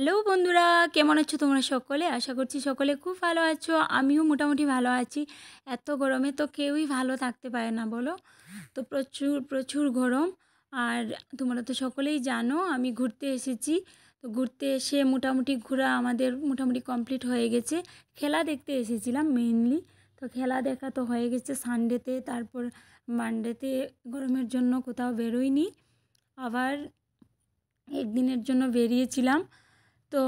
Hello বন্ধুরা, কেমন আছো তোমরা সকলে? আশা করছি সকলে খুব ভালো আছো। আমিও মোটামুটি ভালো আছি। এত গরমে তো কেউই ভালো থাকতে পারে না বলো। তো প্রচুর প্রচুর গরম। আর তোমরা তো সকলেই জানো আমি ঘুরতে এসেছি। তো ঘুরতে এসে মোটামুটি ঘোরা আমাদের মোটামুটি কমপ্লিট হয়ে গেছে। খেলা দেখতে এসেছিলাম মেইনলি। তো খেলা দেখা তো হয়ে গেছে সানডেতে, তারপর মানডেতে গরমের জন্য কোথাও বেরোইনি। আবার একদিনের জন্য বেরিয়েছিলাম। তো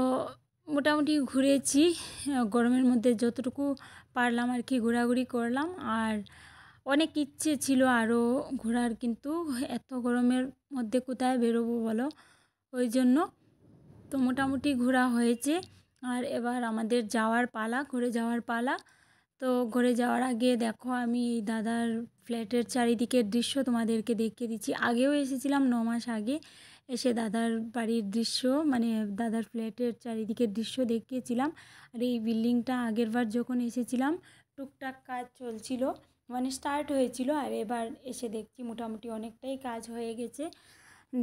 মোটামুটি ঘুরেছি, গরমের মধ্যে যতটুকু পারলাম আর কি ঘোরাঘুরি করলাম। আর অনেক ইচ্ছে ছিল আরও ঘোরার, কিন্তু এত গরমের মধ্যে কোথায় বেরোবো বলো, ওই জন্য তো মোটামুটি ঘোরা হয়েছে। আর এবার আমাদের যাওয়ার পালা, ঘুরে যাওয়ার পালা। তো ঘুরে যাওয়ার আগে দেখো আমি এই দাদার ফ্ল্যাটের চারিদিকের দৃশ্য তোমাদেরকে দেখিয়ে দিচ্ছি। আগেও এসেছিলাম 9 মাস আগে, এসে দাদার বাড়ির দৃশ্য মানে দাদার ফ্ল্যাটের চারিদিকের দৃশ্য দেখিয়েছিলাম। আর এই বিল্ডিংটা আগেরবার যখন এসেছিলাম টুকটাক কাজ চলছিল, মানে স্টার্ট হয়েছিল। আর এবার এসে দেখছি মোটামুটি অনেকটাই কাজ হয়ে গেছে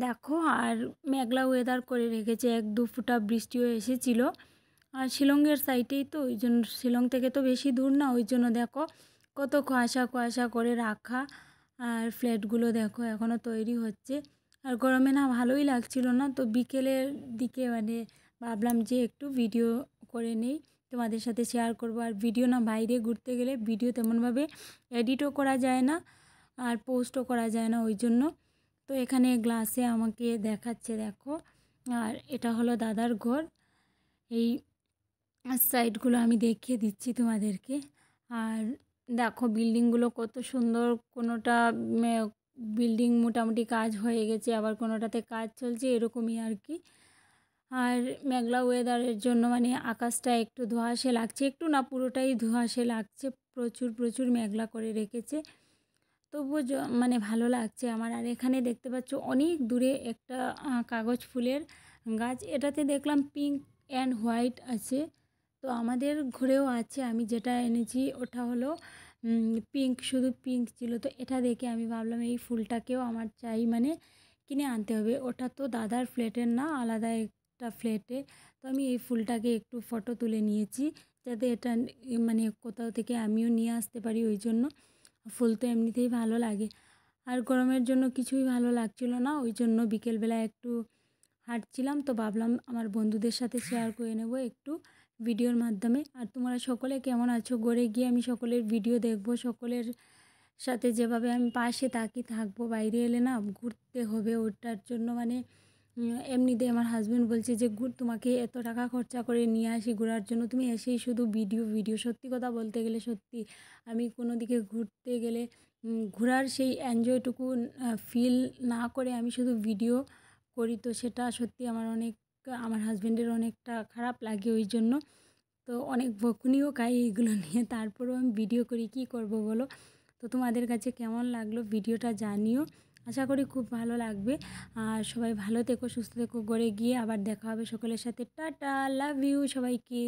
দেখো। আর মেঘলা ওয়েদার করে রেখেছে, 1-2 ফোঁটা বৃষ্টিও এসেছিল। আর শিলংয়ের সাইডেই তো, ওই জন্য শিলং থেকে তো বেশি দূর না, ওই জন্য দেখো কত কুয়াশা কুয়াশা করে রাখা। আর ফ্ল্যাটগুলো দেখো এখনও তৈরি হচ্ছে। আর গরমে না ভালোই লাগছিল না, তো বিকেলের দিকে মানে ভাবলাম যে একটু ভিডিও করে নেই, তোমাদের সাথে শেয়ার করব। আর ভিডিও না, বাইরে ঘুরতে গেলে ভিডিও তেমনভাবে এডিটও করা যায় না আর পোস্টও করা যায় না, ওই জন্য। তো এখানে গ্লাসে আমাকে দেখাচ্ছে দেখো। আর এটা হলো দাদার ঘর। এই সাইডগুলো আমি দেখিয়ে দিচ্ছি তোমাদেরকে। আর দেখো বিল্ডিংগুলো কত সুন্দর, কোনোটা বিল্ডিং মোটামুটি কাজ হয়ে গেছে, আবার কোনোটাতে কাজ চলছে, এরকমই আর কি। আর মেঘলা ওয়েদারের জন্য মানে আকাশটা একটু ধোঁয়াশে লাগছে, একটু না পুরোটাই ধোঁয়াশে লাগছে, প্রচুর প্রচুর মেঘলা করে রেখেছে। তবুও মানে ভালো লাগছে আমার। আর এখানে দেখতে পাচ্ছ অনেক দূরে একটা কাগজ ফুলের গাছ, এটাতে দেখলাম পিঙ্ক অ্যান্ড হোয়াইট আছে। তো আমাদের ঘরেও আছে, আমি যেটা এনেছি ওটা হলো পিঙ্ক, শুধু পিঙ্ক ছিল। তো এটা দেখে আমি ভাবলাম এই ফুলটাকেও আমার চাই, মানে কিনে আনতে হবে। ওটা তো দাদার ফ্ল্যাটের না, আলাদা একটা ফ্ল্যাটে। তো আমি এই ফুলটাকে একটু ফটো তুলে নিয়েছি, যাতে এটা মানে কোথাও থেকে আমিও নিয়ে আসতে পারি, ওই জন্য। ফুল তো এমনিতেই ভালো লাগে। আর গরমের জন্য কিছুই ভালো লাগছিল না, ওই জন্য বিকেলবেলা একটু হাঁটছিলাম। তো ভাবলাম আমার বন্ধুদের সাথে শেয়ার করে নেব একটু ভিডিওর মাধ্যমে। আর তোমরা সকলে কেমন আছো? ঘরে গিয়ে আমি সকলের ভিডিও দেখব, সকলের সাথে যেভাবে আমি পাশে থাকবো। বাইরে এলে না ঘুরতে হবে, ওটার জন্য মানে এমনিতে আমার হাজব্যান্ড বলছে যে তোমাকে এত টাকা খরচা করে নিয়ে আসি ঘোরার জন্য, তুমি এসেই শুধু ভিডিও ভিডিও। সত্যি কথা বলতে গেলে সত্যি আমি কোনো দিকে ঘুরতে গেলে ঘোরার সেই এনজয়টুকু ফিল না করে আমি শুধু ভিডিও করি, তো সেটা সত্যি আমার হাজব্যান্ডের অনেকটা খারাপ লাগে, ওই জন্য। তো অনেক বকুনিও খাই এইগুলো নিয়ে, তারপরেও আমি ভিডিও করি, কী করব বলো। তো তোমাদের কাছে কেমন লাগলো ভিডিওটা জানিও, আশা করি খুব ভালো লাগবে। আর সবাই ভালো থেকো, সুস্থ থেকো। ঘরে গিয়ে আবার দেখা হবে সকলের সাথে। টাটা, লাভ ইউ সবাইকে।